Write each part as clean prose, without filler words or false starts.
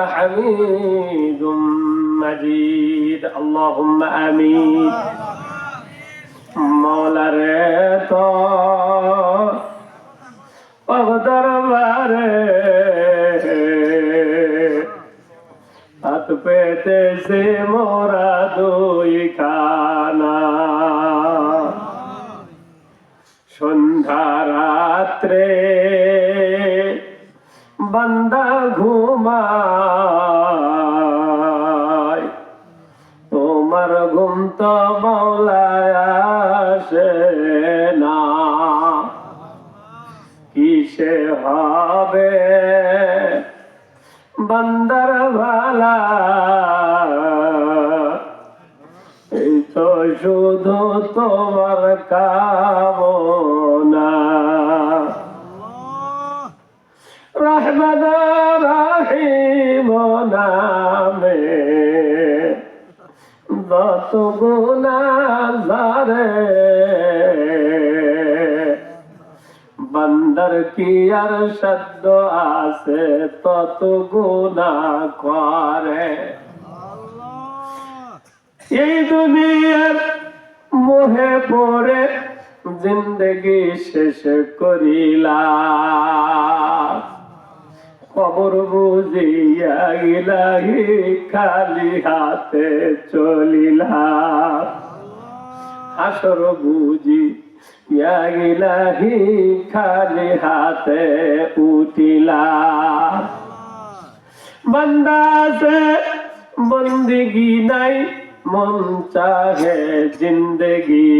حميد مجيد اللهم آمين مولا রেতো দরবারে হাত পেতেছে মোরা দুই খানা সন্ধ্যা রাত্রে বান্দা ঘুমায় তোমার ঘুম তো মাওলায় আসে না কিসে হবে বান্দার ভালা এই তো শুধু তোমার কামনা রহমান রহিম নামে যত গুনাহগারে বান্দার কি আর শব্দ আছে তত গুনাহ করে এই দুনিয়ার মোহে পড়ে জিন্দগি শেষ করিলাম কবর বুঝিয়া গিলাহি খালি হাতে চলিলাম হাসর বুঝি গিলাহি খালি হাতে উঠিলাম বান্দা সে বন্দিগি নাই মন চাহে জিন্দগি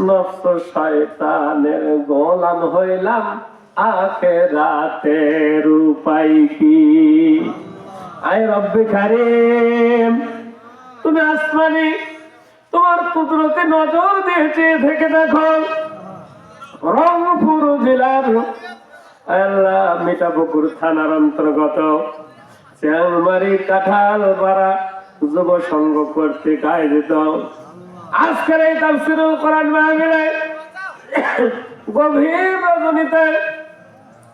নফস শয়তানের গোলাম হইলাম আখিরাতের উপায় কি আয় রব্বে কারীম তুমি আসমানি তোমার কুদরতে নজর দিয়েছে থেকে দেখো রংপুর জেলার আল্লাহ মিঠাপুকুর থানার অন্তর্গত শ্যামবাড়ি কাঁঠালপাড়া যুব সংঘ কর্তৃক আয়োজিত আজকের এই তাফসীরুল কোরআন মাহফিলে গভীর রজনীতে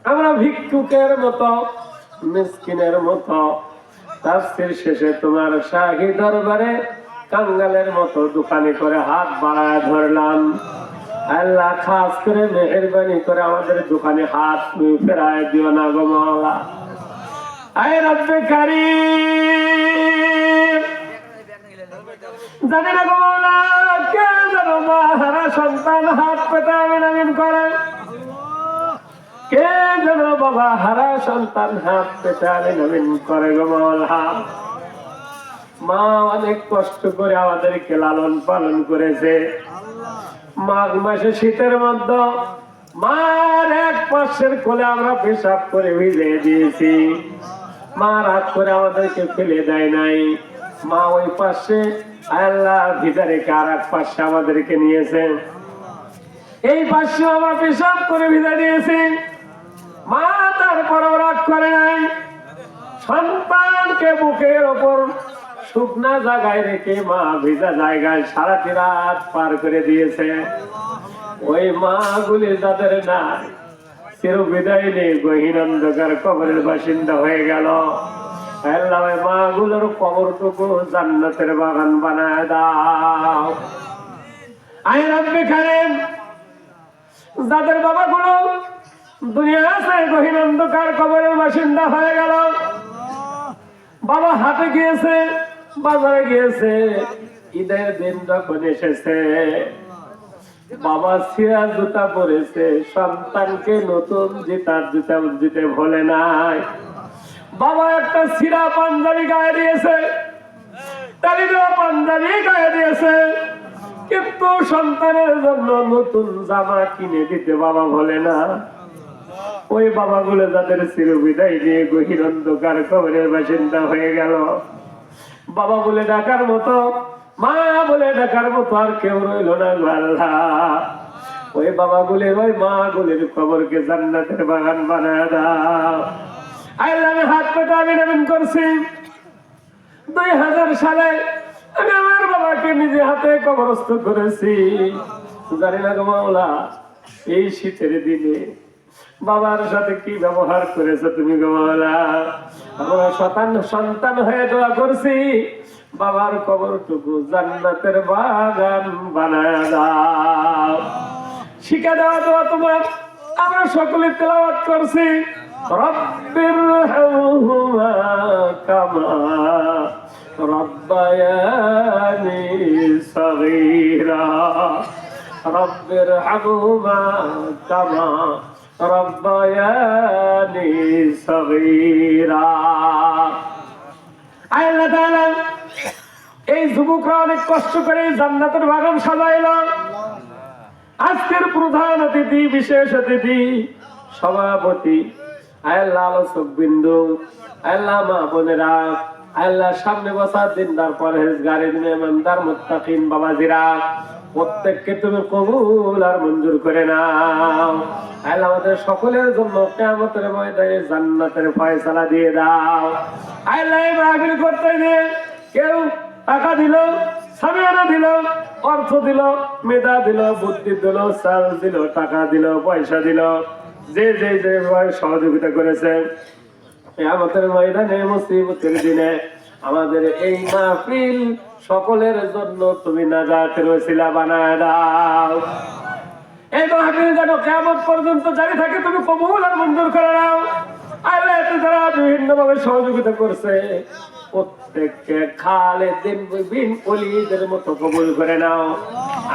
আমরা ভিক্ষুকের মতো মিসকিনের মতো তাফসীর শেষে তোমার শাহী দরবারে কাঙ্গালের মতো দোকানি করে হাত বাড়ায় ধরলাম আল্লাহ খাস করে মেহেরবানি করে আমাদের দোকানে হাত ফেরায় দিও না গো মাওলা আয় রব্বে কারীম জানি না গো মাওলা কে যেন মা হারা সন্তান হাত পেতে আমিন করে কে যেন বাবা হারা সন্তান হাত পেতে আমিন করে গো মাওলা মা অনেক কষ্ট করে আমাদেরকে লালন পালন করেছে মাঘ মাসে শীতের মধ্যে মার এক পাশের কোলে আমরা পেশাব করে ভিজে দিয়েছি মা রাত করে আমাদেরকে ফেলে দেয় নাই মা ওই পাশে আল্লাহ ভিজা রেখে আর এক পাশে আমাদেরকে নিয়েছেন এই পাশে আমরা পেশাব করে ভিজা দিয়েছি মা তারপরও রাগ করে নাই সন্তানকে বুকের ওপর শুকনা জায়গায় রেখে মা ভিজা জায়গায় সারাটি রাত পার করে দিয়েছে ওই মা গুলি যাদের নাই চির বিদায় নেই গহীন অন্ধকার কবরের বাসিন্দা হয়ে গেল আল্লাহ ওই মা গুলোর কবরটুকু জান্নাতের বাগান বানায় দাও আয় রব্বে কারীম যাদের বাবা গুলো দুনিয়া আছে গহীন অন্ধকার কবরের বাসিন্দা হয়ে গেল বাবা হাটে গিয়েছে বাজারে গিয়েছে ঈদের দিন যখন এসেছে বাবা ছিঁড়া জুতা পরেছে সন্তানকে নতুন জুতা দিতে ভোলে নাই বাবা একটা ছিঁড়া পাঞ্জাবি গায়ে দিয়েছে তালিদা পাঞ্জাবি গায়ে দিয়েছে কিন্তু সন্তানের জন্য নতুন জামা কিনে দিতে বাবা ভোলে না ওই বাবাগুলো যাদের চির বিদায় দিয়ে গহীন অন্ধকার কবরের বাসিন্দা হয়ে গেল বাবা বলে ডাকার মতো মা বলে ডাকার মতো আর কেউ রইল না আল্লাহ ওই বাবা গুলে ওই মা গুলের কবরকে জান্নাতের বাগান বানায় দাও আল্লাহ আমি হাত পেতে আমিন করছি 2000 সালে আমি আমার বাবাকে নিজে হাতে কবরস্থ করেছি জানি না গো মাওলা এই শীতের দিনে বাবার সাথে কি ব্যবহার করেছো তুমি গো মাওলা। আমরা সন্তান হয়ে দোয়া করছি, বাবার কবরটুকু জান্নাতের বাগান বানায় দাও। শিখা দেওয়া দোয়া তোমার আমরা সকলে তেলাওয়াত করছি। রব্বিরহামহুমা কামা রব্বায়ানি সগীরা, রব্বিরহামহুমা কামা রব্বায়ানি সগীরা। আল্লাহ তাআলা এই যুবকরা অনেক কষ্ট করে জান্নাতের বাগান সাজাইলো। আজকের প্রধান অতিথি, বিশেষ অতিথি, সভাপতি, আল্লাহ আলোচক বিন্দু, আল্লাহ মা বোনেরা, আল্লাহ সামনে বসা দিনদার পরহেজগারিন মেহমানদার মুত্তাকিন বাবাজিরা, প্রত্যেককে তুমি কবুল আর মঞ্জুর করে নাও। আল্লাহ আমাদের সকলের জন্য কিয়ামতের ময়দানে জান্নাতের ফয়সালা দিয়ে দাও। আল্লাহ এই মাহফিল করতে গিয়ে কেউ টাকা দিল, সামিয়ানা দিল, অর্থ দিল, মেধা দিল, বুদ্ধি দিল, চাল দিল, টাকা দিল, পয়সা দিল, যে যে যে সহযোগিতা করেছে কিয়ামতের ময়দানে মুসিবতের দিনে আমাদের এই মাহফিল সকলের জন্য তুমি নাজাতের ওসিলা বানায় দাও। এই মাহফিল যেন কিয়ামত পর্যন্ত জারি থাকে, তুমি কবুল আর মঞ্জুর করে নাও। আল্লাহ যারা বিভিন্ন ভাবে সহযোগিতা করছে প্রত্যেককে খালেদিন বিন ওলীদের মতো কবুল করে নাও,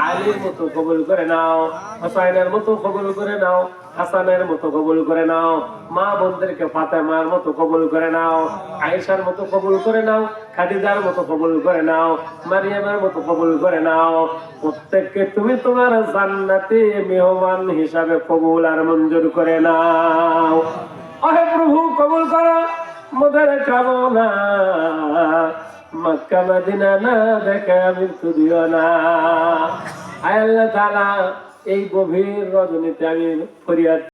আলীর মতো কবুল করে নাও, হোসাইনের মতো কবুল করে নাও, হাসানের মতো কবুল করে নাও, মা বোনদেরকে ফাতেমার মতো কবুল করে নাও, আয়েশার মতো কবুল করে নাও, খাদিজার মতো কবুল করে নাও, মারিয়ামের মতো কবুল করে নাও। প্রত্যেককে তুমি তোমার জান্নাতে মেহমান হিসাবে কবুল আর মঞ্জুর করে নাও। ওহে প্রভু কবুল করো মোদের কামনা, মক্কা মদিনা না দেখে মৃত্যু দিও না। আল্লাহ তাআলা এই গভীর রজনীতে আমি ফরিয়াদ